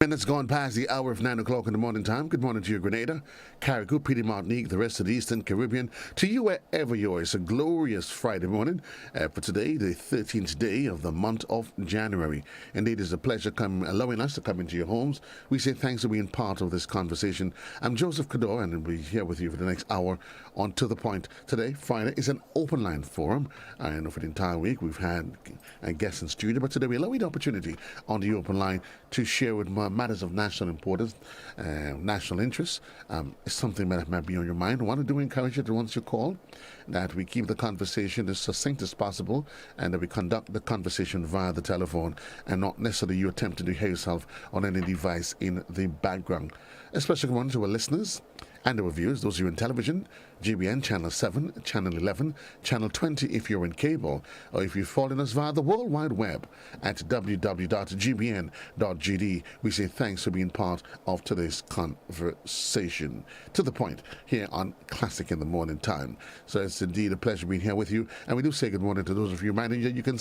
minutes gone past the hour of 9 o'clock in the morning time. Good morning to you, Grenada, Carriacou, Petite Martinique, the rest of the Eastern Caribbean. To you, wherever you are, it's a glorious Friday morning for today, the 13th day of the month of January. Indeed, it's a pleasure allowing us to come into your homes. We say thanks for being part of this conversation. I'm Joseph Cadore, and I'll be here with you for the next hour on To The Point. Today, Friday, is an open line forum. I know for the entire week we've had guests in studio, but today we allow you the opportunity on the open line to share with matters of national importance, national interest. It's something that might be on your mind. I want to encourage you that once you call, that we keep the conversation as succinct as possible and that we conduct the conversation via the telephone and not necessarily you attempting to hear yourself on any device in the background. Especially one to our listeners and our viewers, those of you in television, GBN Channel 7, Channel 11, Channel 20 if you're in cable, or if you're following us via the World Wide Web at www.gbn.gd. We say thanks for being part of today's conversation. To the point here on Classic in the Morning Time. So it's indeed a pleasure being here with you, and we do say good morning to those of you reminding you you can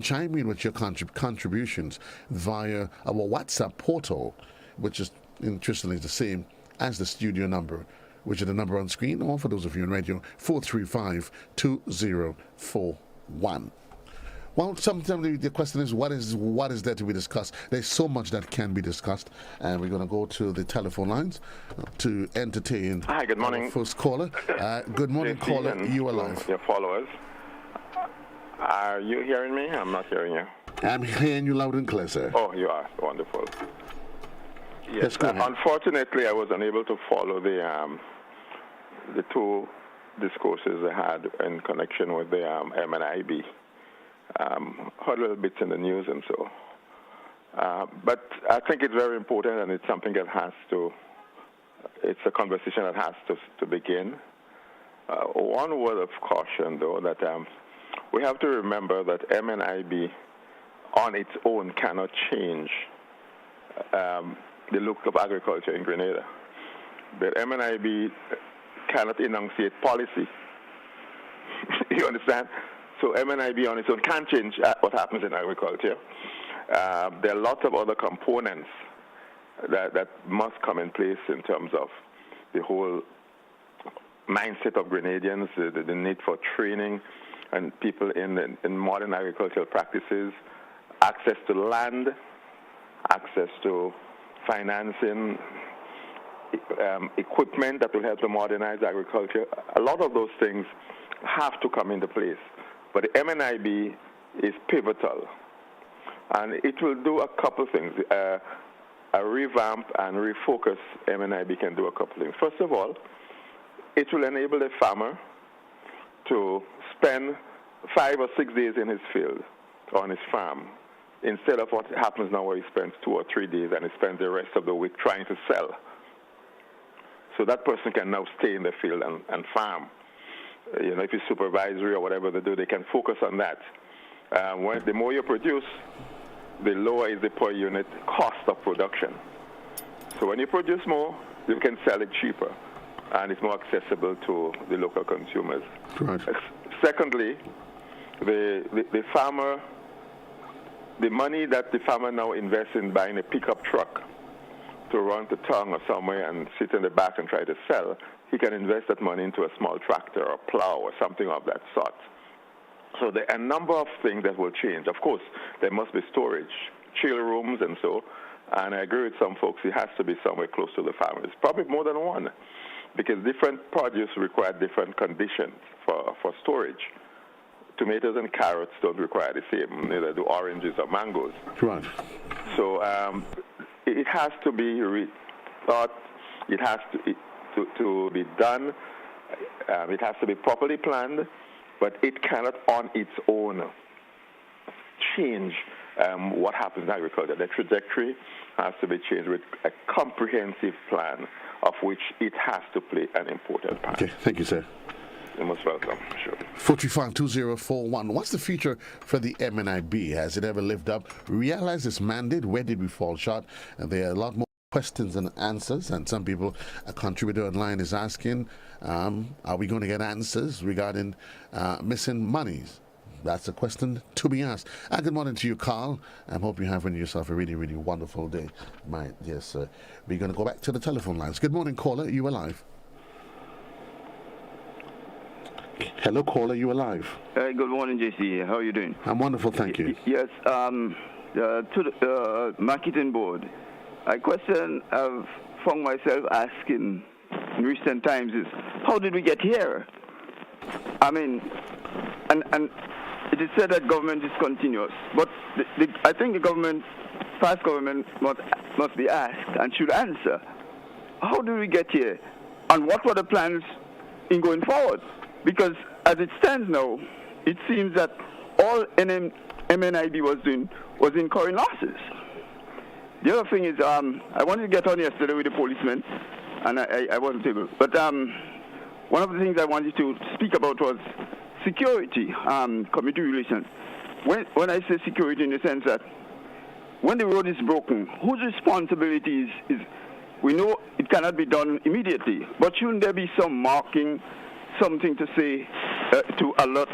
chime in with your contributions via our WhatsApp portal, which is interestingly the same as the studio number, which is the number on screen, or for those of you in radio, 435-2041. Well, sometimes the question is, what is there to be discussed? There's so much that can be discussed, and we're going to go to the telephone lines to entertain. Hi, good morning. Our first caller. Good morning, caller. You are live. Your followers. Are you hearing me? I'm not hearing you. I'm hearing you loud and clear, sir. Oh, you are. Wonderful. Yes, go ahead. Unfortunately, I was unable to follow the two discourses I had in connection with the MNIB. Heard little bits in the news and so. But I think it's very important, and it's something that it's a conversation that has to begin. One word of caution, though, that we have to remember that MNIB on its own cannot change the look of agriculture in Grenada. But MNIB cannot enunciate policy. You understand? So MNIB on its own can't change what happens in agriculture. There are lots of other components that must come in place in terms of the whole mindset of Grenadians, the need for training and people in modern agricultural practices, access to land, access to financing, equipment that will help to modernize agriculture. A lot of those things have to come into place. But the MNIB is pivotal, and it will do a couple things. A revamp and refocus MNIB can do a couple things. First of all, it will enable the farmer to spend 5 or 6 days in his field or on his farm, instead of what happens now where he spends 2 or 3 days and he spends the rest of the week trying to sell. So that person can now stay in the field and farm. If it's supervisory or whatever they do, they can focus on that. The more you produce, the lower is the per unit cost of production. So when you produce more, you can sell it cheaper, and it's more accessible to the local consumers. Right. Secondly, the farmer, the money that the farmer now invests in buying a pickup truck to run to town or somewhere and sit in the back and try to sell, he can invest that money into a small tractor or plow or something of that sort. So there are a number of things that will change. Of course, there must be storage, chill rooms and so, and I agree with some folks, it has to be somewhere close to the farmers. Probably more than one, because different produce require different conditions for storage. Tomatoes and carrots don't require the same, neither do oranges or mangoes. Right. So it has to be rethought. It has to be done. It has to be properly planned, but it cannot on its own change what happens in agriculture. The trajectory has to be changed with a comprehensive plan of which it has to play an important part. Okay, thank you, sir. You're most welcome. Sure. 435-2041. What's the future for the MNIB? Has it ever lived up? Realize its mandate? Where did we fall short? And there are a lot more questions and answers, and some people, a contributor online is asking, are we going to get answers regarding missing monies? That's a question to be asked. And good morning to you, Carl. I hope you're having yourself a really, really wonderful day, my dear sir. We're going to go back to the telephone lines. Good morning, caller. You alive? Hello, caller. You alive? Good morning, JC. How are you doing? I'm wonderful, thank you. Yes. To the marketing board, a question I've found myself asking in recent times is, how did we get here? I mean, and it is said that government is continuous, but I think the government, past government, must be asked and should answer, how did we get here, and what were the plans in going forward? Because as it stands now, it seems that all MNIB was doing was incurring losses. The other thing is, I wanted to get on yesterday with the policeman, and I wasn't able. But one of the things I wanted to speak about was security, community relations. When I say security, in the sense that when the road is broken, whose responsibility is we know it cannot be done immediately, but shouldn't there be some marking, something to say to alert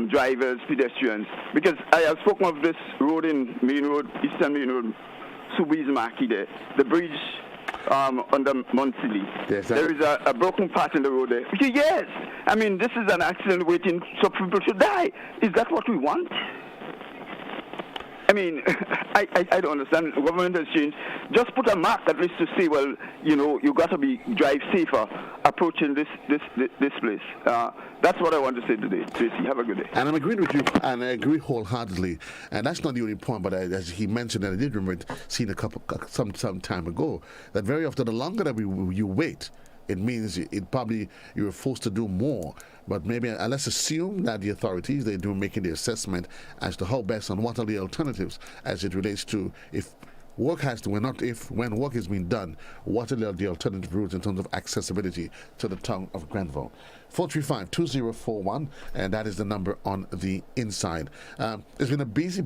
drivers, pedestrians? Because I have spoken of this road in Main Road, Eastern Main Road, Subi's Maki there, the bridge under Monsili. Yes, there is a broken part in the road there. Yes, I mean, this is an accident waiting so people should die. Is that what we want? I mean, I don't understand. The government has changed. Just put a mark at least to say, well, you got to drive safer approaching this place. That's what I want to say today, Tracy. Have a good day. And I'm agreeing with you, and I agree wholeheartedly. And that's not the only point, but as he mentioned, and I did remember seeing some time ago, that very often the longer that you wait, it means you're forced to do more. But maybe let's assume that the authorities, they do making the assessment as to how best and what are the alternatives as it relates to if work has to, when work is being done, what are the alternative routes in terms of accessibility to the town of Grenville. 435-2041, and that is the number on the inside. It's been a busy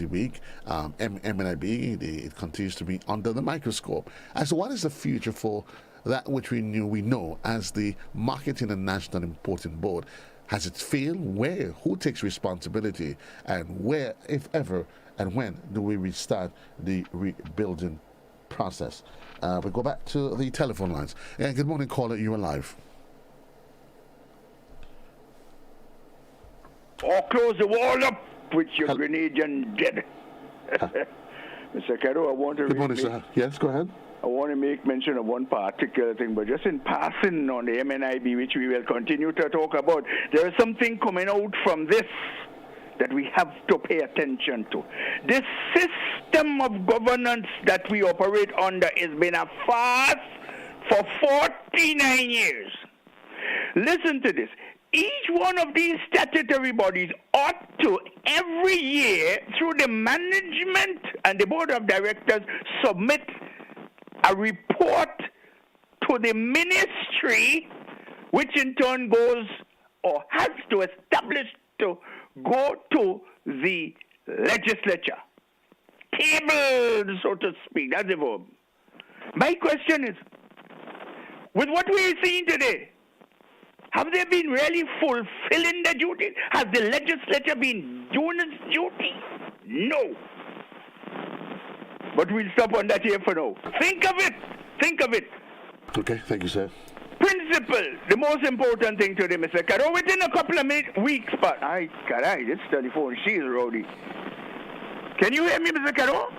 week. MNIB, it continues to be under the microscope. As to what is the future for that which we know as the Marketing and National Importing Board? Has it failed? Where? Who takes responsibility? And where, if ever, and when do we restart the rebuilding process? We go back to the telephone lines. And good morning, caller. You're alive. Or close the wall up with your Grenadian dead. Mr. Cadore, I want to... Good morning, sir. Yes, go ahead. I want to make mention of one particular thing, but just in passing on the MNIB, which we will continue to talk about, there is something coming out from this that we have to pay attention to. This system of governance that we operate under has been a farce for 49 years. Listen to this. Each one of these statutory bodies ought to, every year, through the management and the board of directors, submit a report to the ministry, which in turn goes or has to establish to go to the legislature. Tabled, so to speak. That's the verb. My question is, with what we are seeing today, have they been really fulfilling their duties? Has the legislature been doing its duty? No. But we'll stop on that here for now. Think of it. Think of it. Okay, thank you, sir. Principle, the most important thing today, Mr. Cadore. Within a couple of weeks, but this telephone, she is rowdy. Can you hear me, Mr. Cadore?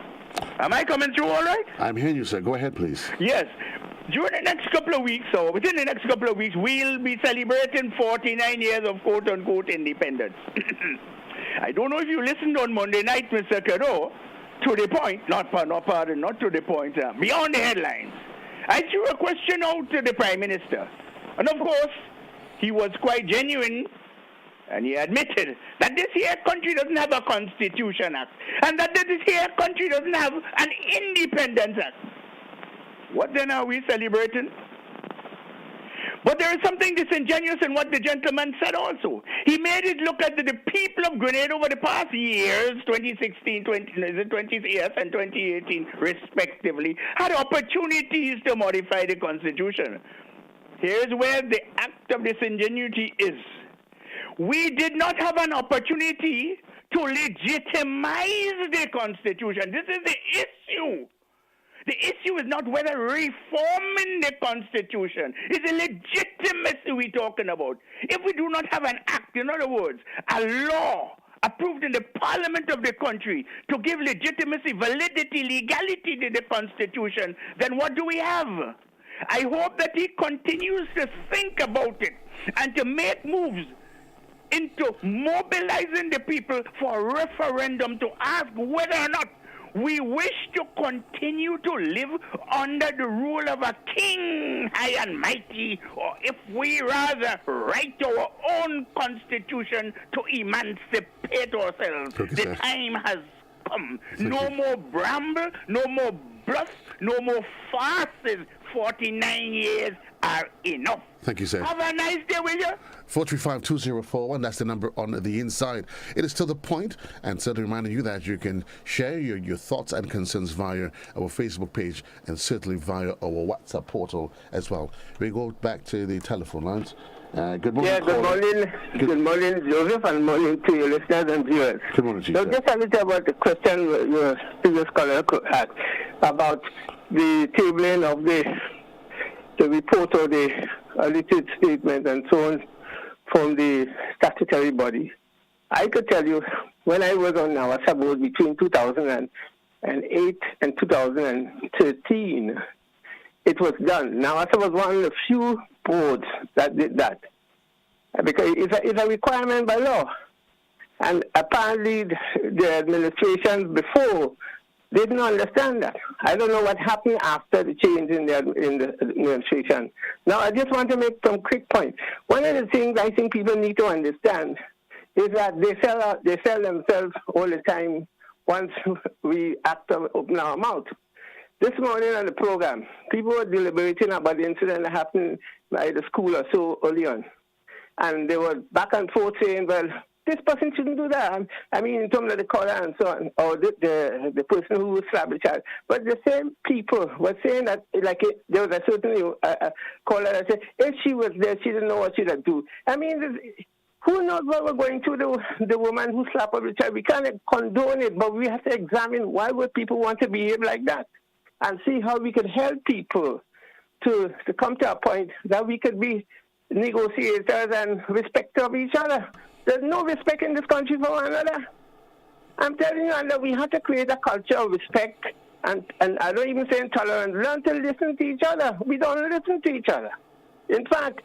Am I coming through all right? I'm hearing you, sir. Go ahead, please. Yes. During the next couple of weeks, or within the next couple of weeks, we'll be celebrating 49 years of quote-unquote independence. I don't know if you listened on Monday night, Mr. Cadore, to the point, not to the point, beyond the headlines. I threw a question out to the Prime Minister. And of course, he was quite genuine, and he admitted that this here country doesn't have a Constitution Act, and that this here country doesn't have an Independence Act. What then are we celebrating? But there is something disingenuous in what the gentleman said also. He made it look at the people of Grenada over the past years, 2016, and 2018 respectively, had opportunities to modify the Constitution. Here's where the act of disingenuity is. We did not have an opportunity to legitimize the Constitution. This is the issue. The issue is not whether reforming the Constitution. It's the legitimacy we're talking about. If we do not have an act, in other words, a law approved in the parliament of the country to give legitimacy, validity, legality to the Constitution, then what do we have? I hope that he continues to think about it and to make moves into mobilizing the people for a referendum to ask whether or not we wish to continue to live under the rule of a king high and mighty, or if we rather write our own constitution to emancipate ourselves. The time has come. No more bramble, no more bluff, no more farces. 49 years are enough. Thank you, sir. Have a nice day with you. 435-2041, that's the number on the inside. It is to the point, and certainly reminding you that you can share your thoughts and concerns via our Facebook page and certainly via our WhatsApp portal as well. We go back to the telephone lines. Good morning. Yeah, good morning. Good morning, Joseph, and morning to your listeners and viewers. Good morning, Chief. So just a little about the question your previous caller asked about the tabling of the report or the audited statement and so on from the statutory body. I could tell you, when I was on NASA board between 2008 and 2013, it was done. NASA was one of the few boards that did that, because it's a requirement by law. And apparently the administrations before didn't understand that. I don't know what happened after the change in the administration. Now, I just want to make some quick points. One of the things I think people need to understand is that they sell themselves all the time once we act to open our mouth. This morning on the program, people were deliberating about the incident that happened at the school or so early on. And they were back and forth saying, well, this person shouldn't do that. I mean, in terms of the caller and so on, or the person who slapped the child. But the same people were saying that, there was a certain caller that said, if she was there, she didn't know what she'd do. I mean, who knows what we're going through the woman who slapped up the child? We can't condone it, but we have to examine why would people want to behave like that and see how we could help people to come to a point that we could be negotiators and respect of each other. There's no respect in this country for one another. I'm telling you, that we have to create a culture of respect, and I don't even say intolerance. Learn to listen to each other. We don't listen to each other. In fact,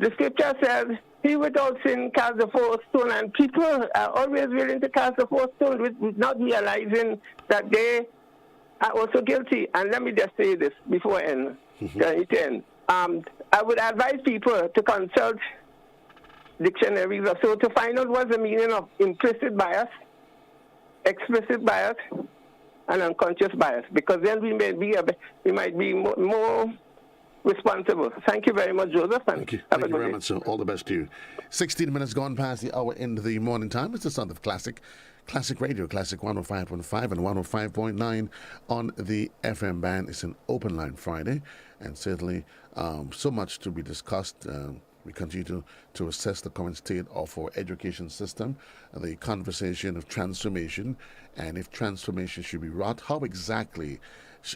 the scripture says, he without sin cast the first stone, and people are always willing to cast the first stone with not realizing that they are also guilty. And let me just say this before I end. I would advise people to consult dictionaries or so to find out what's the meaning of implicit bias, explicit bias, and unconscious bias, because then we might be more responsible. Thank you very much, Joseph. Thank you. Thank you very much, sir. All the best to you. 16 minutes gone past the hour in the morning time. It's the sound of Classic Radio, Classic 105.5 and 105.9 on the FM band. It's an open line Friday, and certainly so much to be discussed. We continue to assess the current state of our education system, the conversation of transformation, and if transformation should be wrought, how exactly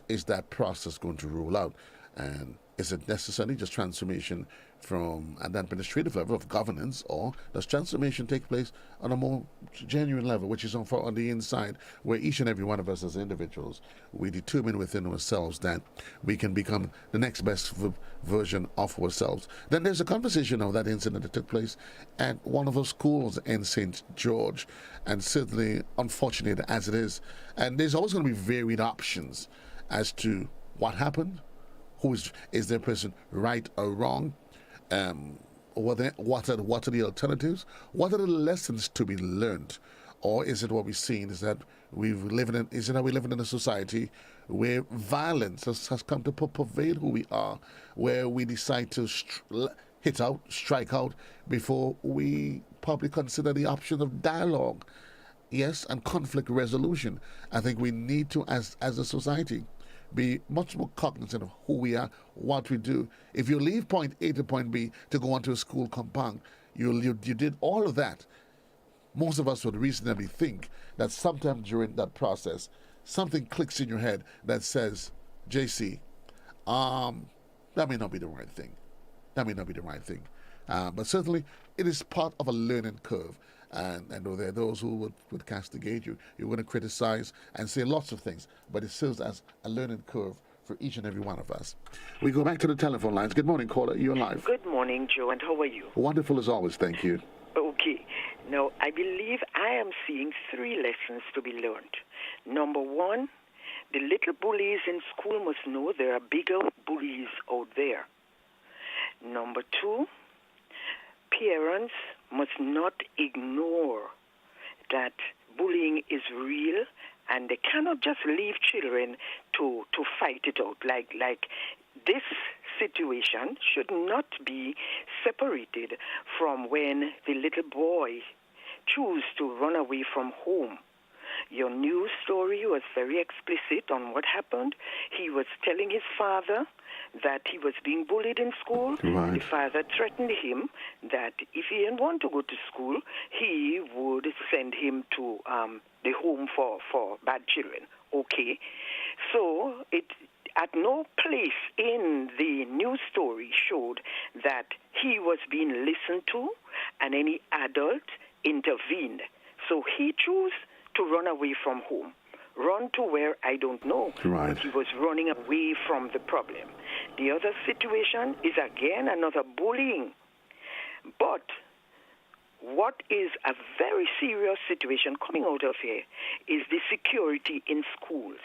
is that process going to roll out? And is it necessarily just transformation from an administrative level of governance, or does transformation take place on a more genuine level, which is on the inside, where each and every one of us as individuals, we determine within ourselves that we can become the next best version of ourselves? Then there's a conversation of that incident that took place at one of those schools in St. George, and certainly unfortunate as it is, and there's always going to be varied options as to what happened. Is their person right or wrong? What are the alternatives? What are the lessons to be learned? Or is it what we've seen is that we live in a society where violence has come to pervade who we are, where we decide to strike out before we probably consider the option of dialogue, yes, and conflict resolution. I think we need to, as a society, be much more cognizant of who we are, what we do. If you leave point A to point B to go onto a school compound, you did all of that, most of us would reasonably think that sometime during that process, something clicks in your head that says, JC, that may not be the right thing. That may not be the right thing. But certainly, it is part of a learning curve. And though there are those who would castigate you, you're going to criticize and say lots of things, but it serves as a learning curve for each and every one of us. We go back to the telephone lines. Good morning, caller. You're live. Good morning, Joe, and how are you? Wonderful as always. Thank you. Okay. Now, I believe I am seeing 3 lessons to be learned. Number 1, the little bullies in school must know there are bigger bullies out there. Number 2, parents must not ignore that bullying is real, and they cannot just leave children to fight it out. Like this situation should not be separated from when the little boy choose to run away from home. Your news story was very explicit on what happened. He was telling his father that he was being bullied in school. Right. The father threatened him that if he didn't want to go to school, he would send him to the home for bad children. Okay. So it at no place in the news story showed that he was being listened to and any adult intervened. So he chose to run away from home. Run to where I don't know. Right. But he was running away from the problem. The other situation is again another bullying. But what is a very serious situation coming out of here is the security in schools.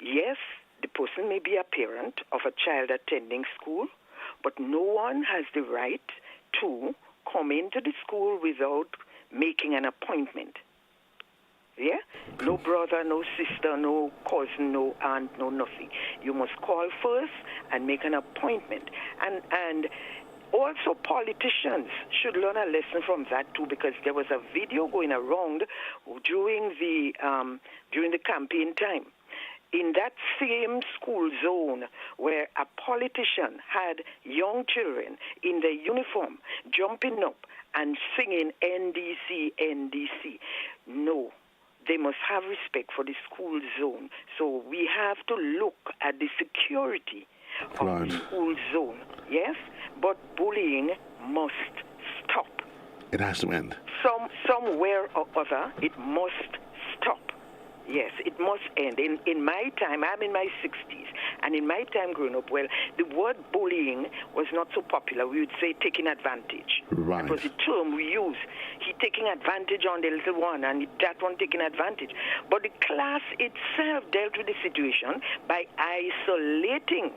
Yes, the person may be a parent of a child attending school, but no one has the right to come into the school without making an appointment. Yeah? No brother, no sister, no cousin, no aunt, no nothing. You must call first and make an appointment. And also politicians should learn a lesson from that too, because there was a video going around during the campaign time. In that same school zone where a politician had young children in their uniform jumping up and singing NDC, NDC. No. They must have respect for the school zone. So we have to look at the security of the school zone. Yes, but bullying must stop. It has to end. Somewhere or other, it must stop. Yes, it must end. In my time, I'm in my 60s, and in my time growing up, well, the word bullying was not so popular. We would say taking advantage. Right. That was the term we used. He taking advantage on the little one, and that one taking advantage. But the class itself dealt with the situation by isolating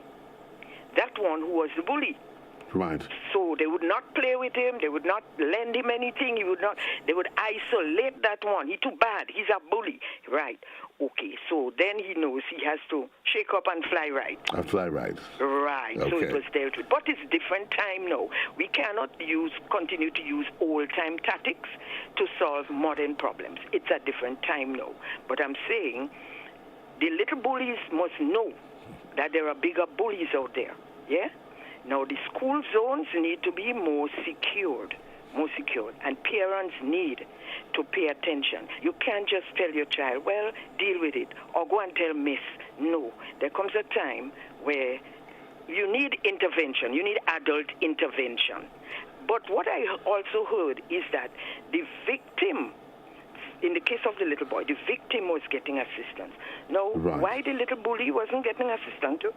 that one who was the bully. Right. So they would not play with him. They would not lend him anything. They would isolate that one. He's too bad. He's a bully. Right. Okay. So then he knows he has to shake up and fly right. Fly right. Right. Okay. So it was dealt with. But it's different time now. We cannot continue to use old-time tactics to solve modern problems. It's a different time now. But I'm saying the little bullies must know that there are bigger bullies out there. Yeah? Now, the school zones need to be more secured, and parents need to pay attention. You can't just tell your child, well, deal with it, or go and tell miss. No, there comes a time where you need intervention. You need adult intervention. But what I also heard is that the victim, in the case of the little boy, the victim was getting assistance. Now, why the little bully wasn't getting assistance too?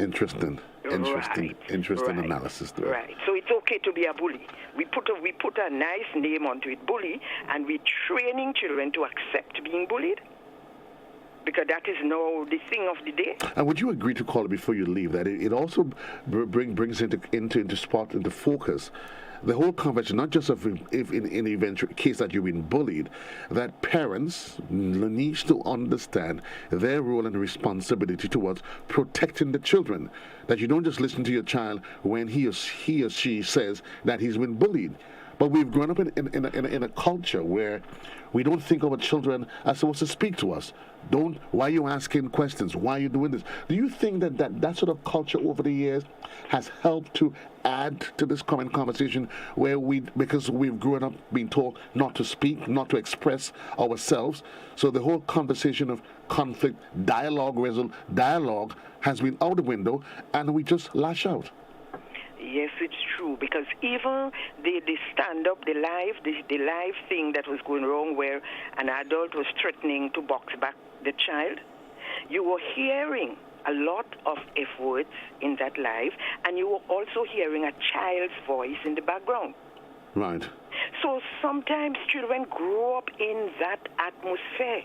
Interesting Right. analysis there. Right. So it's okay to be a bully. We put a nice name onto it, bully, and we're training children to accept being bullied, because that is now the thing of the day. And would you agree to call it before you leave that it also brings into focus the whole conversation, not just of if in the eventual case that you've been bullied, that parents need to understand their role and responsibility towards protecting the children. That you don't just listen to your child when he or she says that he's been bullied, But we've grown up in a culture where we don't think our children are supposed to speak to us. Why are you asking questions? Why are you doing this? Do you think that sort of culture over the years has helped to add to this current conversation where because we've grown up being taught not to speak, not to express ourselves, so the whole conversation of conflict, dialogue has been out the window, and we just lash out? Yes, it's true, because even the stand-up, the live thing that was going wrong where an adult was threatening to box back the child, you were hearing a lot of F words in that live, and you were also hearing a child's voice in the background. Right. So sometimes children grow up in that atmosphere.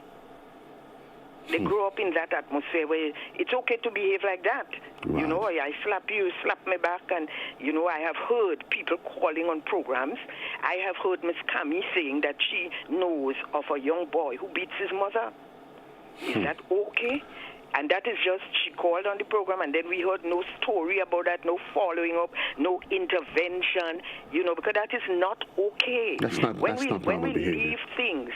They grow up in that atmosphere where it's okay to behave like that. Right. You know, I slap you, slap me back, and, you know, I have heard people calling on programs. I have heard Miss Cami saying that she knows of a young boy who beats his mother. Is that okay? And that is just, she called on the program, and then we heard no story about that, no following up, no intervention, you know, because that is not okay. That's not when we behavior. leave things,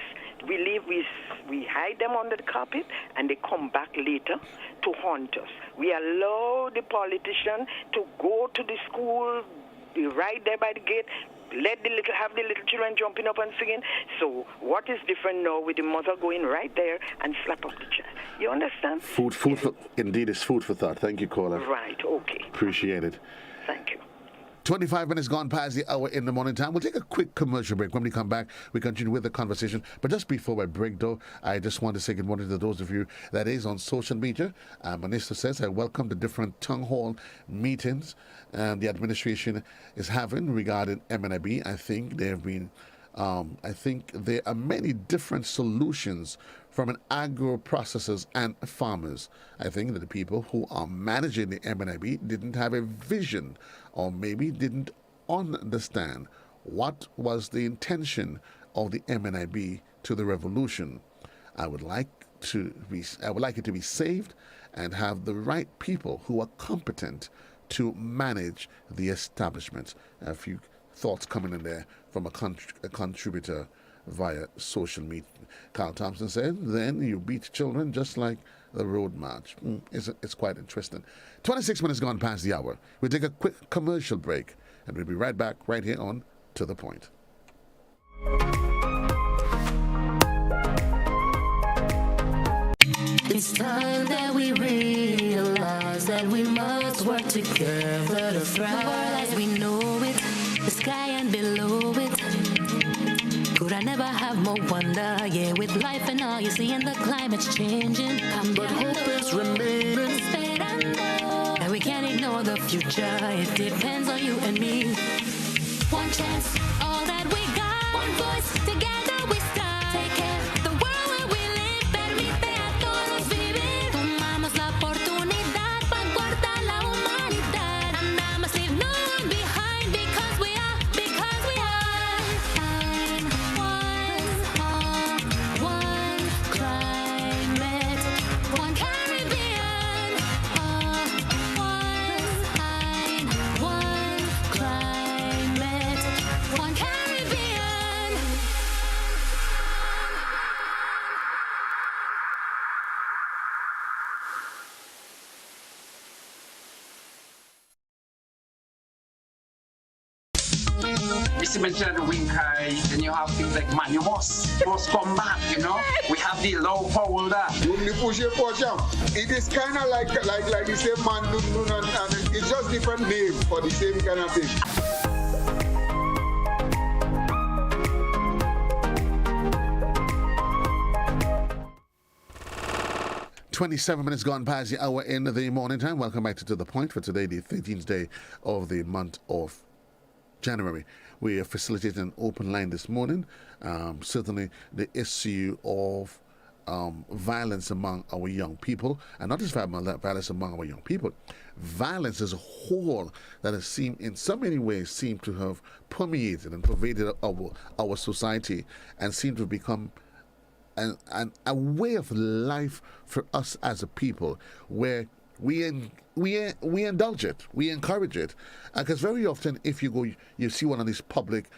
we hide them under the carpet, and they come back later to haunt us. We allow the politician to go to the school, be right there by the gate, have the little children jumping up and singing. So what is different now with the mother going right there and slap up the child? You understand? Indeed, it's food for thought. Thank you, caller. Right, okay. Appreciate it. Thank you. 25 minutes gone past the hour in the morning time. We'll take a quick commercial break. When we come back, we continue with the conversation. But just before I break, though, I just want to say good morning to those of you that is on social media. Minister says I welcome the different town hall meetings the administration is having regarding MNIB. I think there have been, I think there are many different solutions from an agro processors and farmers. I think that the people who are managing the MNIB didn't have a vision, or maybe didn't understand what was the intention of the MNIB to the revolution. I would like it to be saved and have the right people who are competent to manage the establishment. A few thoughts coming in there from a contributor via social media. Carl Thompson said, then you beat children just like the road march. It's quite interesting. 26 minutes gone past the hour. We'll take a quick commercial break, and we'll be right back right here on To The Point. It's time that we realize that we must work together to thrive. As we know it, the sky and below it. Could I never have more wonder? Yeah, with life and all you see, and the climate's changing. But hope is remaining. That we can't ignore the future. It depends on you and me. One chance, all that we got. One voice, together we start. Take care, the world where we live. Permite a todos vivir. Tomamos la oportunidad para guardar la humanidad. And I must leave no one behind because we are. One climate, one Caribbean. One climate, one Caribbean. Mr. Mentioned the wing kai, then you have things like manuals, force combat, you know. We have the low holder. It is kind of like the same man, and it's just different name for the same kind of thing. "27 minutes gone past the hour in the morning time. Welcome back to The Point for today, the 13th day of the month of January. We are facilitating an open line this morning. Certainly the issue of violence among our young people, and not just violence among our young people, violence as a whole that has in so many ways seemed to have permeated and pervaded our society and seemed to become a way of life for us as a people, where we we indulge it, we encourage it, because very often if you go, you see one of these public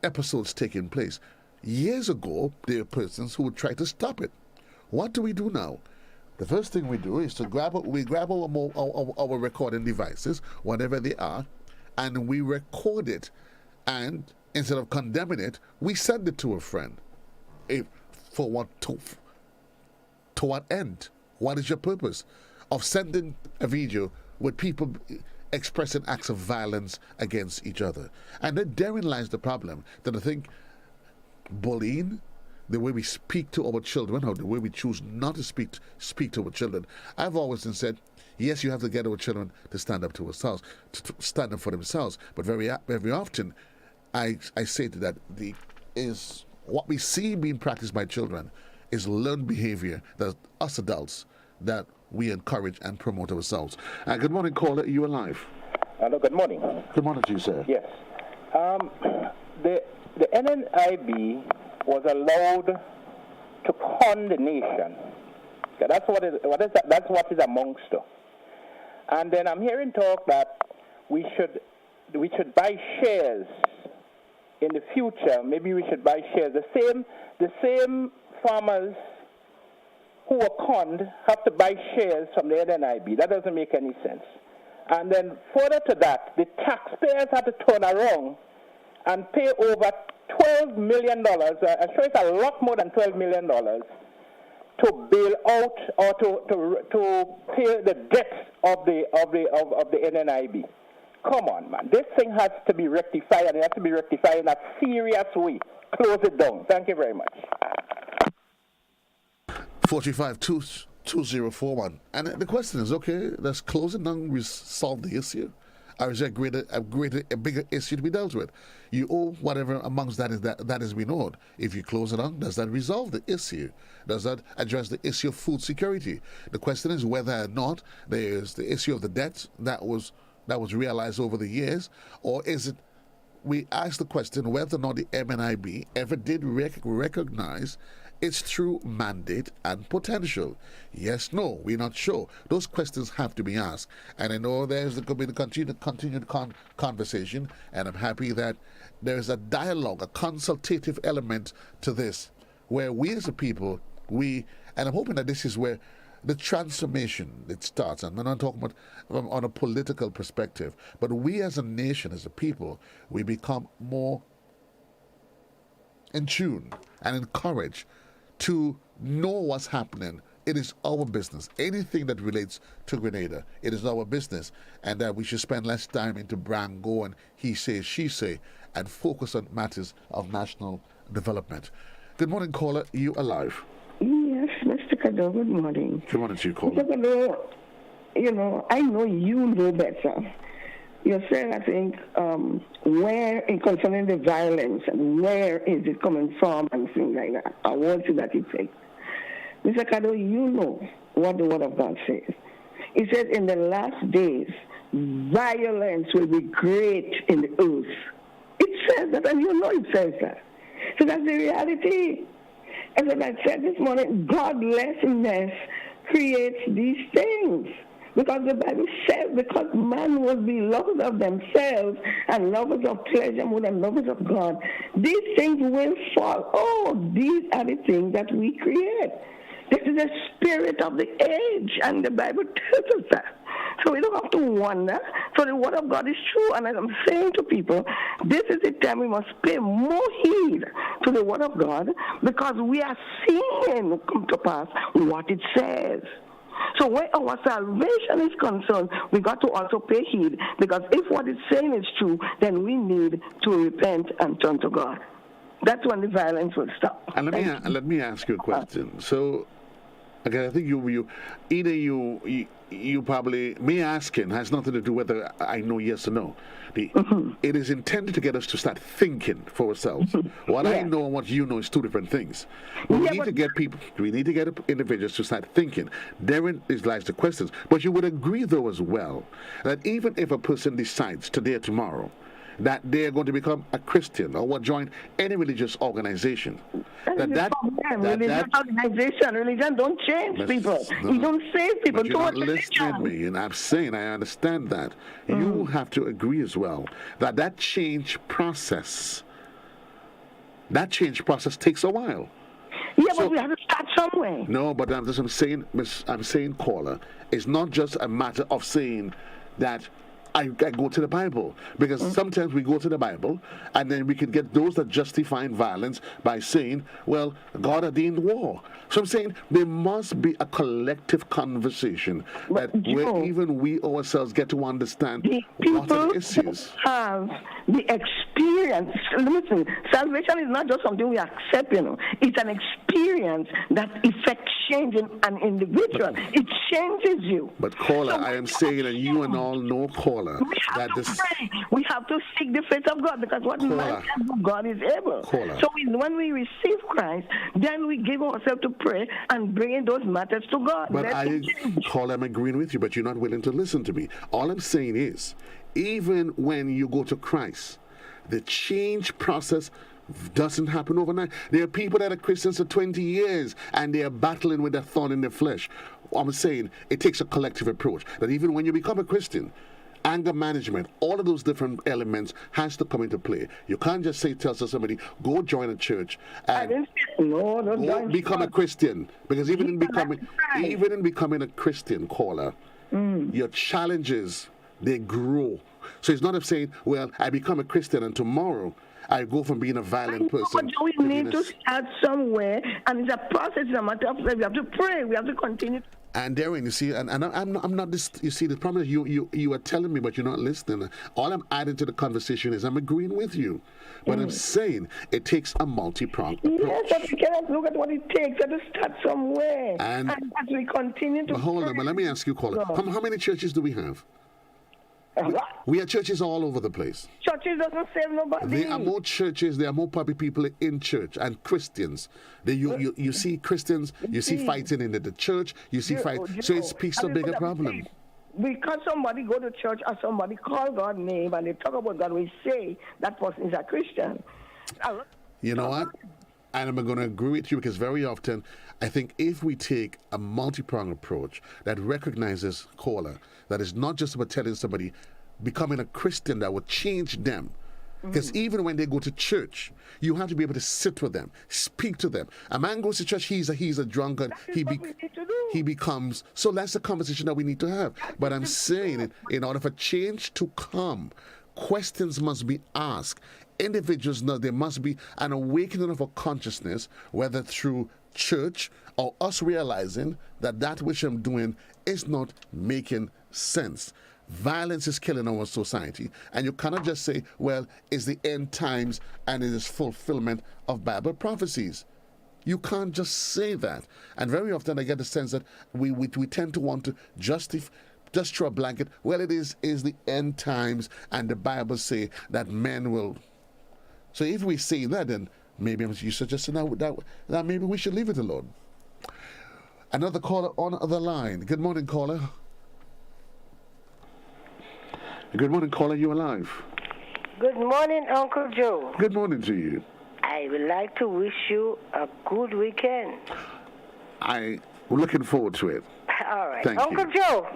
episodes taking place. Years ago, there were persons who would try to stop it. What do we do now? The first thing we do is to grab our recording devices, whatever they are, and we record it. And instead of condemning it, we send it to a friend. To what end? What is your purpose of sending a video with people expressing acts of violence against each other? And then therein lies the problem. That I think bullying, the way we speak to our children, or the way we choose not to speak to our children. I've always said, yes, you have to get our children to stand up to ourselves, to stand up for themselves. But very often, I say that is what we see being practiced by children is learned behavior that us adults that we encourage and promote ourselves. Good morning, caller. You alive? Hello. Good morning. Good morning to you, sir. Yes. The NNIB was allowed to con the nation. Okay, that's what is amongst us. And then I'm hearing talk that we should buy shares in the future. Maybe we should buy shares. The same farmers who were conned have to buy shares from the NNIB. That doesn't make any sense. And then further to that, the taxpayers had to turn around and pay over $12 million. I'm sure it's a lot more than $12 million to bail out or to pay the debts of the NNIB. Come on, man. This thing has to be rectified, and it has to be rectified in a serious way. Close it down. Thank you very much. 45-2041. And the question is, okay, let's close it down, resolve the issue. Or is there a bigger issue to be dealt with? You owe whatever amongst that is being owed. If you close it down, does that resolve the issue? Does that address the issue of food security? The question is whether or not there is the issue of the debt that was realized over the years, or is it? We ask the question whether or not the MNIB ever did recognize its true mandate and potential. Yes, no, we're not sure. Those questions have to be asked. And I know there's going to be the continued conversation, and I'm happy that there's a dialogue, a consultative element to this, where we as a people, and I'm hoping that this is where the transformation it starts. And I'm not talking about on a political perspective, but we as a nation, as a people, we become more in tune and encouraged to know what's happening. It is our business. Anything that relates to Grenada, it is our business, and that we should spend less time into Brango and he say, she say, and focus on matters of national development. Good morning, caller. You alive? Yes, Mr. Cadore, good morning. Good morning to you, caller. Mr. Cadore, I know you know better. You said, I think, where, in concerning the violence, and where is it coming from, and things like that. I want you that you say. Mr. Cadore, you know what the Word of God says. It says, in the last days, violence will be great in the earth. It says that, and you know it says that. So that's the reality. And as I said this morning, godlessness creates these things. Because the Bible says, because man will be lovers of themselves and lovers of pleasure more than lovers of God, these things will fall. Oh, these are the things that we create. This is the spirit of the age, and the Bible tells us that. So we don't have to wonder. So the Word of God is true, and as I'm saying to people, this is the time we must pay more heed to the Word of God, because we are seeing come to pass what it says. So where our salvation is concerned, we got to also pay heed, because if what it's saying is true, then we need to repent and turn to God. That's when the violence will stop. And let me ask you a question. So, again, I think you probably, me asking has nothing to do whether I know yes or no. It is intended to get us to start thinking for ourselves. What I know and what you know is two different things. We need to get individuals to start thinking. Therein lies the questions. But you would agree, though, as well, that even if a person decides today or tomorrow, that they're going to become a Christian or join any religious organization. Religion don't change people. It don't save people. But you're not listening to me, and I'm saying I understand that. You have to agree as well that change process takes a while. Yeah, but we have to start somewhere. No, but I'm saying, caller, it's not just a matter of saying that I go to the Bible, because sometimes we go to the Bible and then we can get those that justify violence by saying, well, God ordained war. So I'm saying there must be a collective conversation where even we ourselves get to understand what are the issues. Have the experience. Listen, salvation is not just something we accept, It's an experience that affects change in an individual. It changes you. But caller, I am saying, and you and all know, caller, we have to pray. We have to seek the face of God, because what man can do, God is able. So when we receive Christ, then we give ourselves to pray and bring in those matters to God. But I'm agreeing with you, but you're not willing to listen to me. All I'm saying is, even when you go to Christ, the change process doesn't happen overnight. There are people that are Christians for 20 years and they are battling with a thorn in their flesh. I'm saying it takes a collective approach. That even when you become a Christian, anger management, all of those different elements has to come into play. You can't just tell somebody, go join a church and go become a Christian. Because even in becoming a Christian, caller, your challenges, they grow. So it's not of saying, well, I become a Christian and tomorrow I go from being a violent person. But we need to start somewhere, and it's a process. It's a matter of we have to pray. We have to continue. And Darren, you see, and I'm not this. You see, the problem is you are telling me, but you're not listening. All I'm adding to the conversation is I'm agreeing with you, but I'm saying it takes a multi-pronged approach. Yes, but we cannot look at what it takes. We have to start somewhere, and as we continue to. But hold on, but let me ask you, caller, how many churches do we have? We have churches all over the place. Churches doesn't save nobody. There are more churches, there are more public people in church, and Christians. You see Christians, you see fighting in the church, you see so it speaks to a bigger problem. Because somebody go to church or somebody call God's name and they talk about God, we say that person is a Christian. You know what? And I'm going to agree with you, because very often I think if we take a multi-pronged approach that recognizes, caller, that is not just about telling somebody becoming a Christian that will change them. Because even when they go to church, you have to be able to sit with them, speak to them. A man goes to church, he's a drunkard. He becomes. So that's the conversation that we need to have. But I'm saying, in order for change to come, questions must be asked. Individuals know there must be an awakening of a consciousness, whether through church or us realizing that which I'm doing is not making sense. Violence is killing our society, and you cannot just say, well, it's the end times and it is fulfillment of Bible prophecies. You can't just say that. And very often I get the sense that we tend to want to just throw a blanket. Well, it is the end times, and the Bible say that men will. So if we say that, then maybe you suggest that maybe we should leave it alone. Another caller on the line. Good morning, caller. Good morning, caller. You alive? Good morning, Uncle Joe. Good morning to you. I would like to wish you a good weekend. I'm looking forward to it. All right. Thank Uncle you. Joe,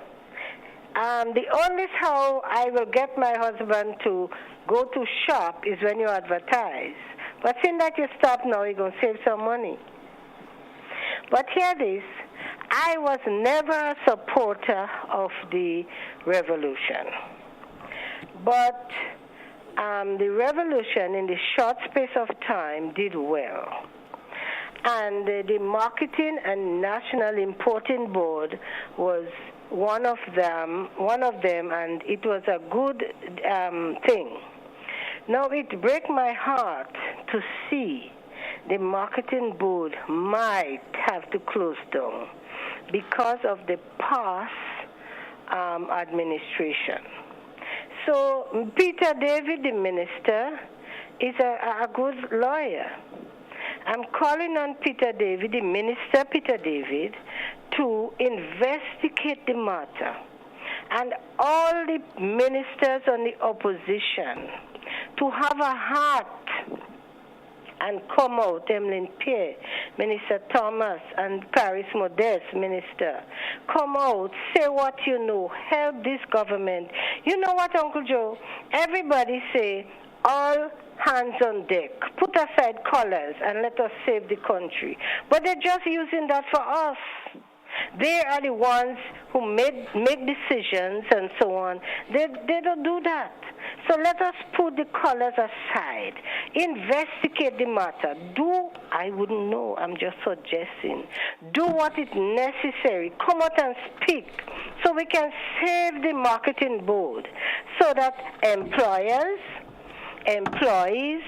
the only how I will get my husband to go to shop is when you advertise. But seeing that you stop now, you're going to save some money. But hear this. I was never a supporter of the revolution. But the revolution in the short space of time did well. And the Marketing and National Importing Board was one of them, and it was a good thing. Now it breaks my heart to see the Marketing Board might have to close down because of the past administration. So Peter David, the minister, is a good lawyer. I'm calling on Peter David, the minister Peter David, to investigate the matter. And all the ministers on the opposition to have a heart and come out, Emmeline Pierre, Minister Thomas, and Paris Modeste, Minister. Come out, say what you know, help this government. You know what, Uncle Joe? Everybody say, all hands on deck. Put aside colors and let us save the country. But they're just using that for us. They are the ones who make decisions and so on. They don't do that. So let us put the colors aside. Investigate the matter. I wouldn't know, I'm just suggesting. Do what is necessary. Come out and speak so we can save the marketing board so that employers, employees,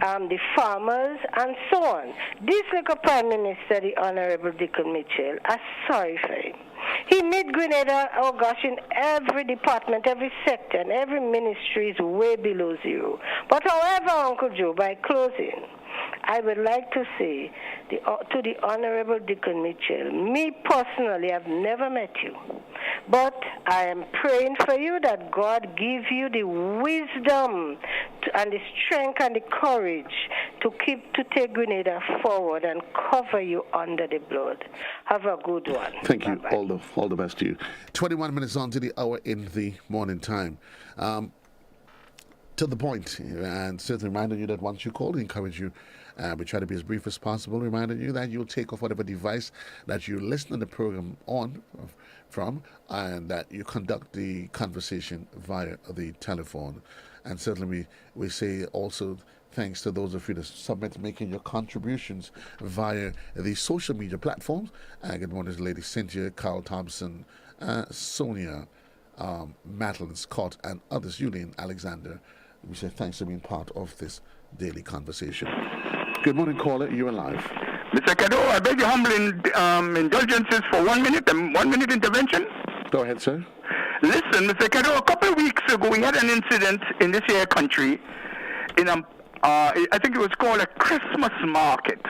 the farmers, and so on. This little Prime Minister, the Honorable Dickon Mitchell, I'm sorry for him. He made Grenada, oh gosh, in every department, every sector, and every ministry is way below zero. But however, Uncle Joe, by closing, I would like to say to the Honorable Dickon Mitchell, me personally, I've never met you, but I am praying for you that God give you the wisdom and the strength and the courage to take Grenada forward and cover you under the blood. Have a good one. Thank you. Bye-bye. All the best to you. 21 minutes on to the hour in the morning time. To the point, and certainly reminding you that once you call, we encourage you, we try to be as brief as possible, reminding you that you'll take off whatever device that you listen to the program from, and that you conduct the conversation via the telephone. And certainly we say also thanks to those of you that making your contributions via the social media platforms. Good morning, Lady Cynthia, Carl Thompson, Sonia, Madeline Scott, and others, Julian Alexander. We say thanks for being part of this daily conversation. Good morning, caller. You're alive. Mr. Cadore, I beg your humble indulgences for 1 minute and 1 minute intervention. Go ahead, sir. Listen, Mr. Cadore, a couple of weeks ago, we had an incident in this here country in I think it was called a Christmas market,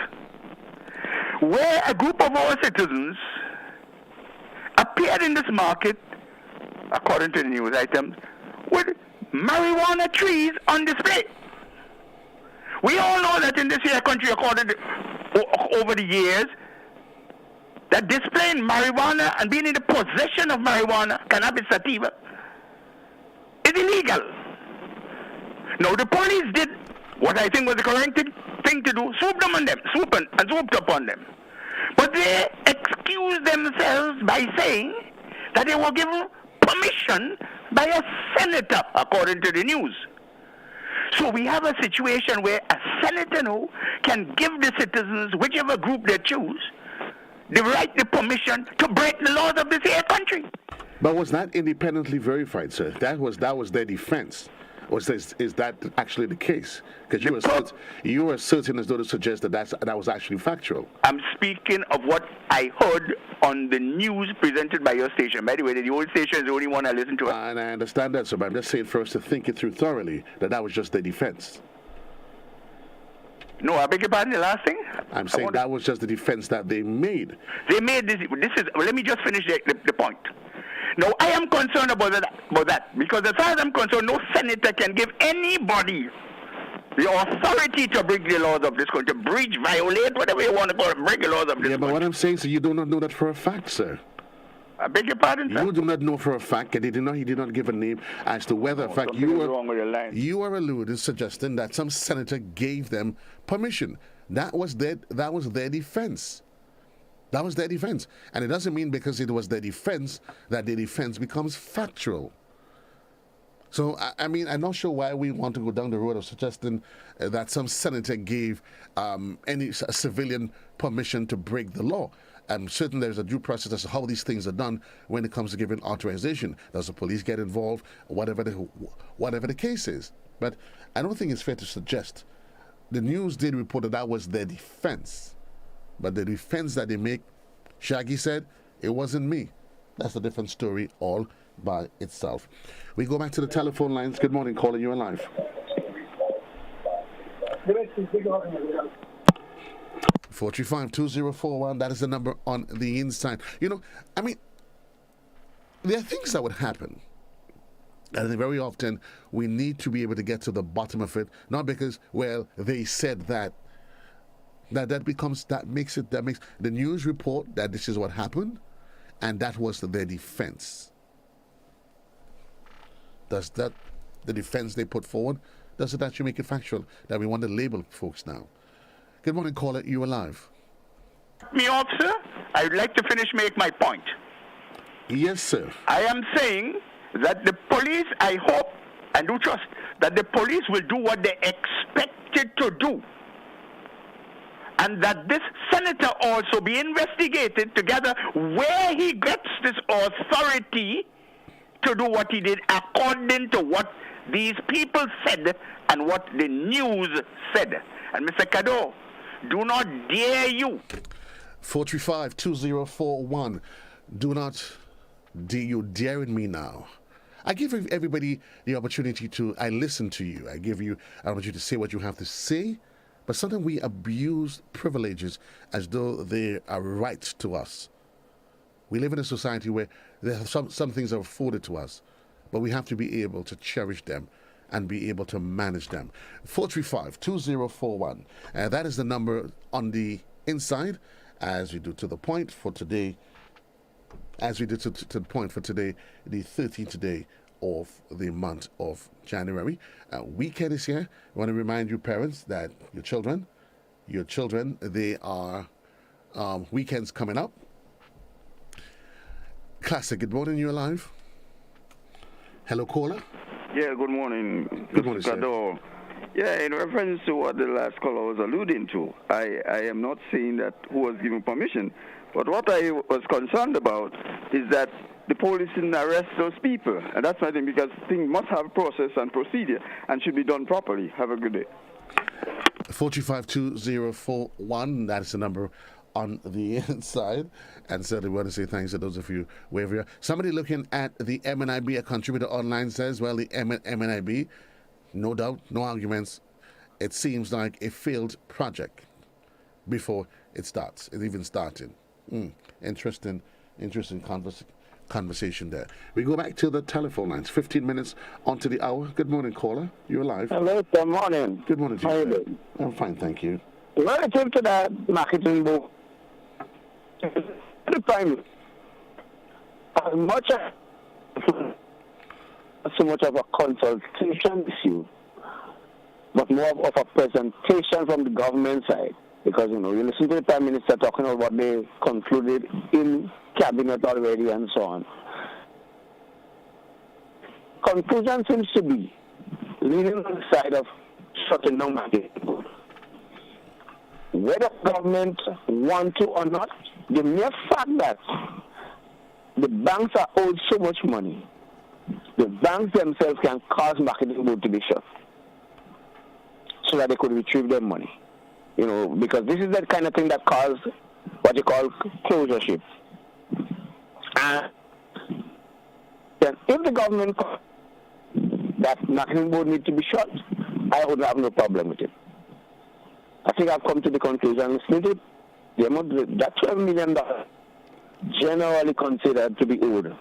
where a group of our citizens appeared in this market, according to the news items, with marijuana trees on display. We all know that in this here country, according to, over the years, that displaying marijuana and being in the possession of marijuana, cannabis sativa, is illegal. Now the police did what I think was the correct thing to do, swooped up on them. But they excused themselves by saying that they were given permission by a senator, according to the news. So we have a situation where a senator now can give the citizens, whichever group they choose, the right, the permission to break the laws of this here country. But was that independently verified, sir? That was their defense. Is that actually the case? Because you were asserting as though to suggest that that was actually factual. I'm speaking of what I heard on the news presented by your station. By the way, the old station is the only one I listen to. And I understand that, sir, but I'm just saying for us to think it through thoroughly, that was just their defense. No, I beg your pardon, the last thing? I'm saying that was just the defense that they made. They made this. Let me just finish the point. Now, I am concerned about that because as far as I'm concerned, no senator can give anybody the authority to break the laws of this country, breach, violate, whatever you want to call it, break the laws of this country. Yeah, but what I'm saying is you do not know that for a fact, sir. I beg your pardon, sir? You do not know for a fact, and he did not give a name as to whether, in fact, you are alluding, suggesting that some senator gave them permission. That was their defense. That was their defense. And it doesn't mean because it was their defense that their defense becomes factual. So, I'm not sure why we want to go down the road of suggesting that some senator gave a civilian permission to break the law. Certainly there's a due process as to how these things are done when it comes to giving authorization. Does the police get involved? Whatever the case is. But I don't think it's fair to suggest. The news did report that was their defense. But the defense that they make, Shaggy said, it wasn't me. That's a different story all by itself. We go back to the telephone lines. Good morning, caller. You're alive. 435-2041. That is the number on the inside. There are things that would happen And very often we need to be able to get to the bottom of it, not because, well, they said that. That makes the news report that this is what happened, and that was their defense. Does that, the defense they put forward, does it actually make it factual that we want to label folks now? Good morning, caller. You alive? Me off, sir. I would like to make my point. Yes, sir. I am saying that the police, I hope and do trust that the police will do what they expected to do. And that this senator also be investigated together where he gets this authority to do what he did according to what these people said and what the news said. And Mr. Cadore, do not dare you. 435-2041. Do not dare you daring me now. I give everybody the opportunity I listen to you. I give you an opportunity to say what you have to say. But sometimes we abuse privileges as though they are rights to us. We live in a society where there are some things are afforded to us, but we have to be able to cherish them and be able to manage them. 435-2041. That is the number on the inside as we do to the point for today. As we did to the point for today, the 13th day of the month of January. Weekend is here. I want to remind you, parents, that your children, they are weekends coming up. Classic, good morning, you alive? Hello, caller? Yeah, good morning. Good morning, sir. Cadore. Yeah, in reference to what the last caller was alluding to, I am not saying that who was given permission, but what I was concerned about is that the police didn't arrest those people. And that's my thing, because things must have process and procedure and should be done properly. Have a good day. 435-2041, that is the number on the inside. And certainly we want to say thanks to those of you wherever you are. Somebody looking at the MNIB, a contributor online, says, well, the MNIB, no doubt, no arguments, it seems like a failed project before it starts. It even started. Interesting conversation there. We go back to the telephone lines. 15 minutes onto the hour. Good morning, caller. You're alive. Hello, good morning. Good morning to How you. are you doing? I'm fine, thank you. Relative to that marketing book, the prime, as much as so much of a consultation issue, but more of a presentation from the government side. Because, you listen to the Prime Minister talking about what they concluded in Cabinet already and so on. Conclusion seems to be leaning on the side of shutting down marketing. Whether government want to or not, the mere fact that the banks are owed so much money, the banks themselves can cause marketing board to be shut so that they could retrieve their money. Because this is the kind of thing that caused what you call closureship. And then if the government that marketing board needs to be shut, I would have no problem with it. I think I've come to the conclusion, listening to the amount that $12 million generally considered to be owed.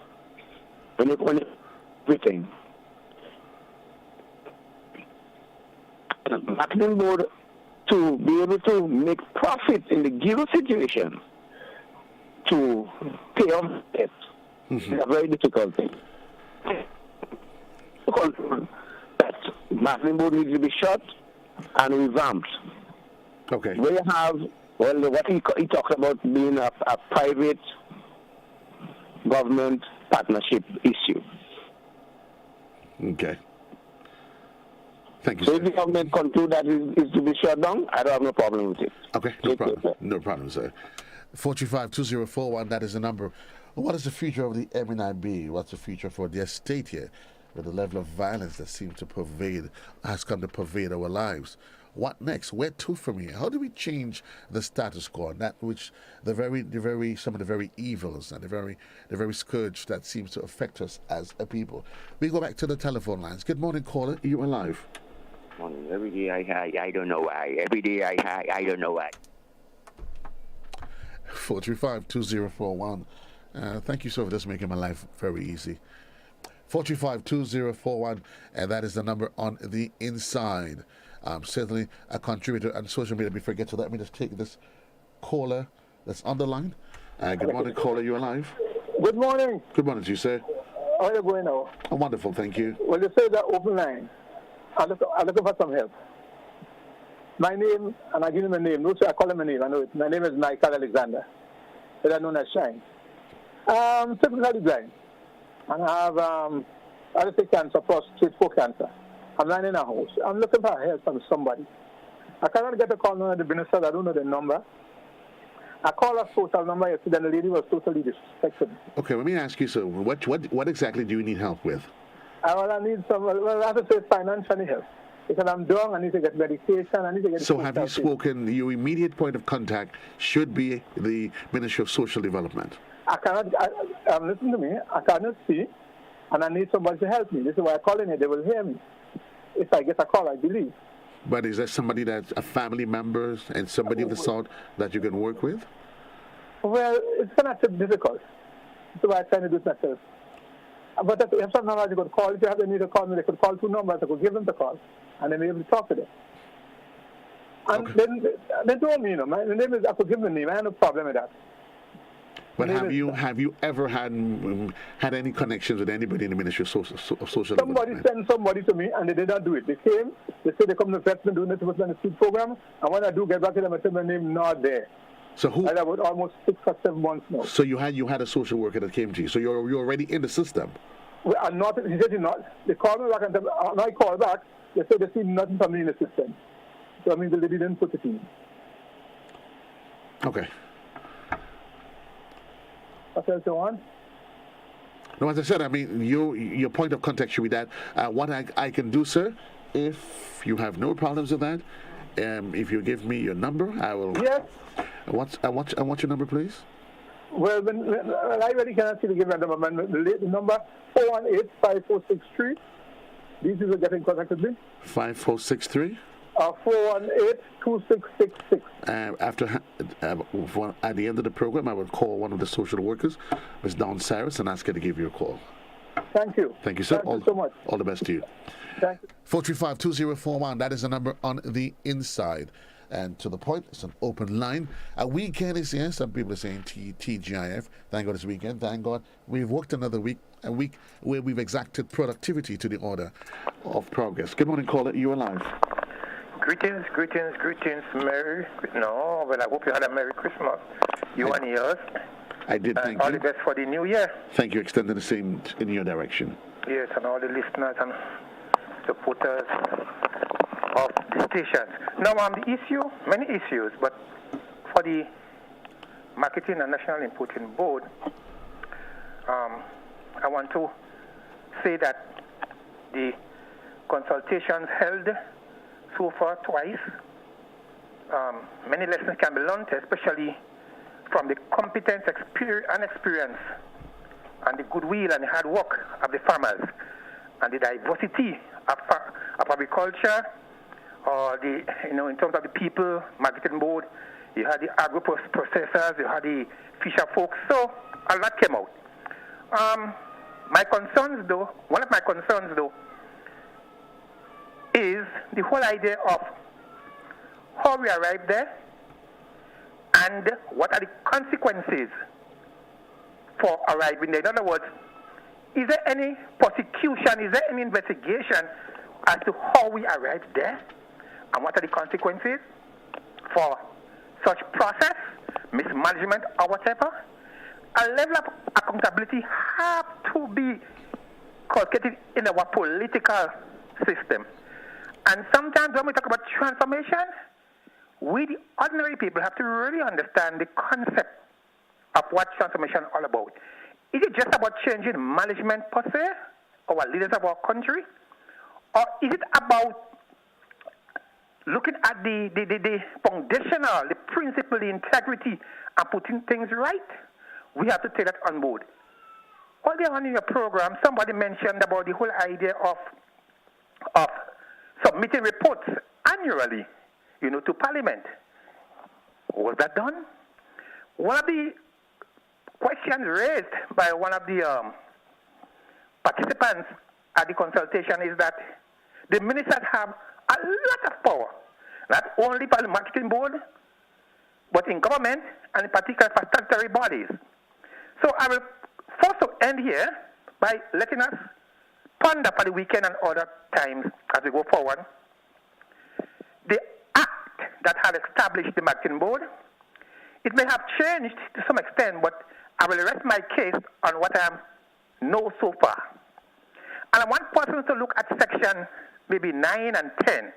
When you everything. The marketing board to be able to make profit in the given situation to pay off debt is a very difficult thing. That marketing board needs to be shut and revamped. Okay. We have, what he talked about being a private government partnership issue. Okay. Thank you, so sir. if the government conclude that is to be shut down, I don't have no problem with it. Okay, no problem, sir. 435-2041, that is the number. What is the future of the MNIB? What's the future for the estate here with the level of violence that seems to has come to pervade our lives? What next? Where to from here? How do we change the status quo? That which some of the very evils and the very scourge that seems to affect us as a people. We go back to the telephone lines. Good morning, caller. Are you alive? Morning. Every day I don't know why. Every day I don't know why. 435-2041. Thank you so for just making my life very easy. 435-2041, and that is the number on the inside. Certainly a contributor on social media. Before I get to that, let me just take this caller that's on the line. Good morning, caller. You alive? Good morning. Good morning to you, sir. How are you going now? Oh, wonderful, thank you. Well, you say that open line. I'm looking for some help. My name, and I give him a name. No, sir, I call him a name. I know it. My name is Michael Alexander, better known as Shine. Typically blind. And I have prostate cancer, prostate 4 cancer. I'm lying in a house. I'm looking for help from somebody. I cannot get a call from the minister. I don't know the number. I called a social number yesterday, and the lady was totally disrespectful. Okay, let me ask you, sir, what exactly do you need help with? I need some, I have to say financial help. Because I'm down, I need to get medication, I need to get... So have you spoken, your immediate point of contact should be the Ministry of Social Development? I cannot, listen to me, I cannot see, and I need somebody to help me. This is why I'm calling it, they will hear me. If I get a call, I believe. But is there somebody that's a family member and somebody of the sort that you can work with? Well, it's kind of difficult. That's why I'm trying to do it myself. But if some numbers you could call, if you have the need to call me, they could call 2 numbers, I could give them the call, and then be able to talk to them. And then they told me, my name is, I could give them the name, I have no problem with that. But have you ever had any connections with anybody in the Ministry of Social Somebody Development? sent somebody to me, and they did not do it. They came, they said they come to vet me doing it with the seed program, and when I do get back to them, I say my name not there. So who? And about almost 6 or 7 months now. So you had a social worker that came to you. So you're already in the system. Well, I'm not. He said not. They called me back, and when I called back, they said they see nothing from me in the system. So I mean, the lady didn't put it in. Okay. What else you want? No, as I said, I mean, your point of contact should be that. What I can do, sir, if you have no problems with that, if you give me your number, I will. Yes. What's your number, please? Well, I really cannot see to give you a number. The number 418-5463. These people get in contact with me. 5463. 418-2666. At the end of the program, I will call one of the social workers, Ms. Dawn Cyrus, and ask her to give you a call. Thank you. Thank you, sir. Thank you so much. All the best to you. Thank you. 435-2041. That is the number on the inside. And to the point, it's an open line. A weekend is here. Some people are saying TGIF. Thank God it's weekend. Thank God we've worked another week, a week where we've exacted productivity to the order of progress. Good morning, caller. You're alive. Greetings, Merry. No, well, I hope you had a Merry Christmas. You and yours. I did, thank you. All the best for the new year. Thank you. Extending the same in your direction. Yes, and all the listeners and supporters of the stations. Now, the issue, many issues, but for the Marketing and National Importing Board, I want to say that the consultations held so far twice, many lessons can be learned, especially from the competence and experience and the goodwill and the hard work of the farmers and the diversity of agriculture, or in terms of the people, marketing board, you had the agro processors, you had the fisher folks, so a lot came out. My concerns though, one of my concerns though, is the whole idea of how we arrived there and what are the consequences for arriving there. In other words, is there any prosecution, is there any investigation as to how we arrived there and what are the consequences for such process, mismanagement or whatever? A level of accountability have to be cultivated in our political system. And sometimes when we talk about transformation, we, the ordinary people, have to really understand the concept of what transformation is all about. Is it just about changing management per se, our leaders of our country? Or is it about looking at the foundational, the principle, the integrity, and putting things right? We have to take that on board. Earlier on in your program, somebody mentioned about the whole idea of submitting reports annually, to Parliament. Was that done? One of the questions raised by one of the participants at the consultation is that the ministers have a lot of power, not only for the marketing board, but in government and in particular for statutory bodies. So I will first end here by letting us ponder for the weekend and other times as we go forward. The act that had established the marketing board, it may have changed to some extent, but I will rest my case on what I know so far. And I want persons to look at section maybe 9 and 10,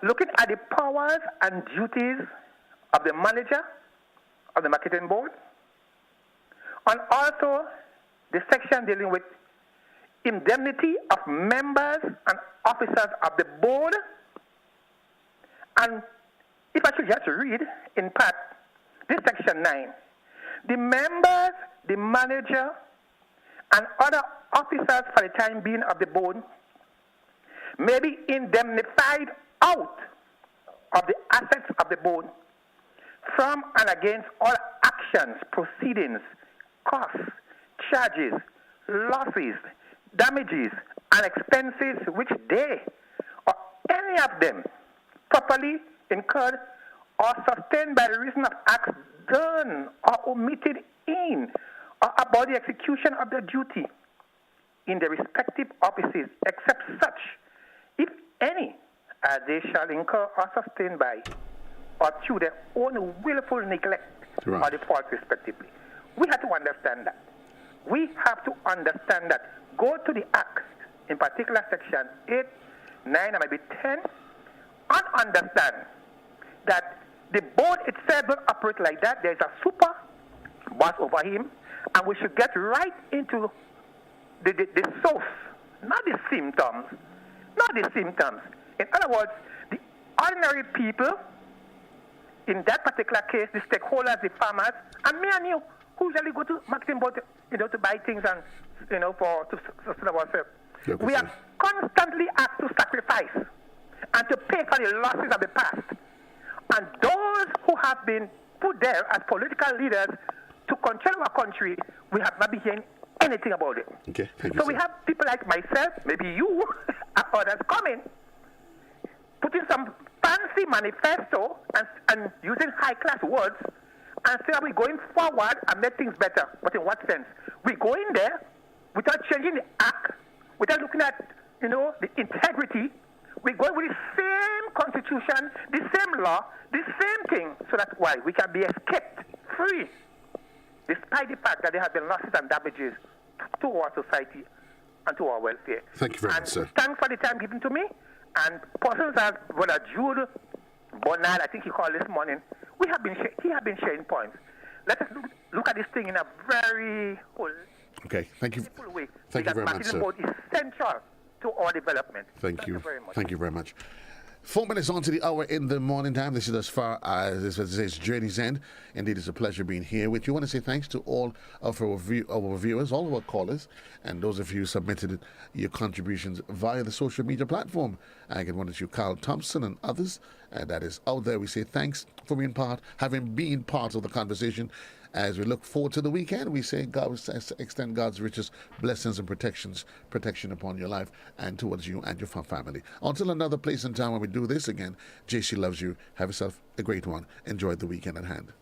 looking at the powers and duties of the manager of the marketing board, and also the section dealing with indemnity of members and officers of the board. And if I should just read in part this section 9, the members, the manager, and other officers for the time being of the board may be indemnified out of the assets of the board from and against all actions, proceedings, costs, charges, losses, damages, and expenses which they or any of them properly incurred or sustained by reason of acts done or omitted in or about the execution of their duty in their respective offices, except such, if any, they shall incur or sustain by or through their own willful neglect or default respectively. We have to understand that. We have to understand that. Go to the Act, in particular section 8, 9, and maybe 10, and understand that the board itself will operate like that. There's a super boss over him, and we should get right into the source, not the symptoms. Not the symptoms. In other words, the ordinary people, in that particular case, the stakeholders, the farmers, and me and you, who usually go to marketing board, to buy things and, to sustain ourselves. We are constantly asked to sacrifice and to pay for the losses of the past. And those who have been put there as political leaders to control our country, we have not been hearing anything about it. Okay, so we have people like myself, maybe you, and others coming, putting some fancy manifesto and using high-class words and say, are we going forward and make things better? But in what sense? We go in there without changing the act, without looking at, the integrity. We go with the same constitution, the same law, the same thing, so that's why we can be escaped free, despite the fact that there have been losses and damages to our society and to our welfare. Thank you very much, sir. Thanks for the time given to me. And persons as Brother Jude Bonal, I think he called this morning, he have been sharing points. Let us look at this thing in a very okay. Thank you. way. Thank you very much, sir. Board is central to our development. Thank you very much. Thank you very much. 4 minutes on to the hour in the morning time. This is as far as this journey's end. Indeed, it's a pleasure being here with you. I want to say thanks to all of our viewers, all of our callers, and those of you who submitted your contributions via the social media platform. I can want to you, Carl Thompson and others, that is out there. We say thanks for having been part of the conversation. As we look forward to the weekend, we say God extend God's richest blessings and protection upon your life and towards you and your family. Until another place and time when we do this again, JC loves you. Have yourself a great one. Enjoy the weekend at hand.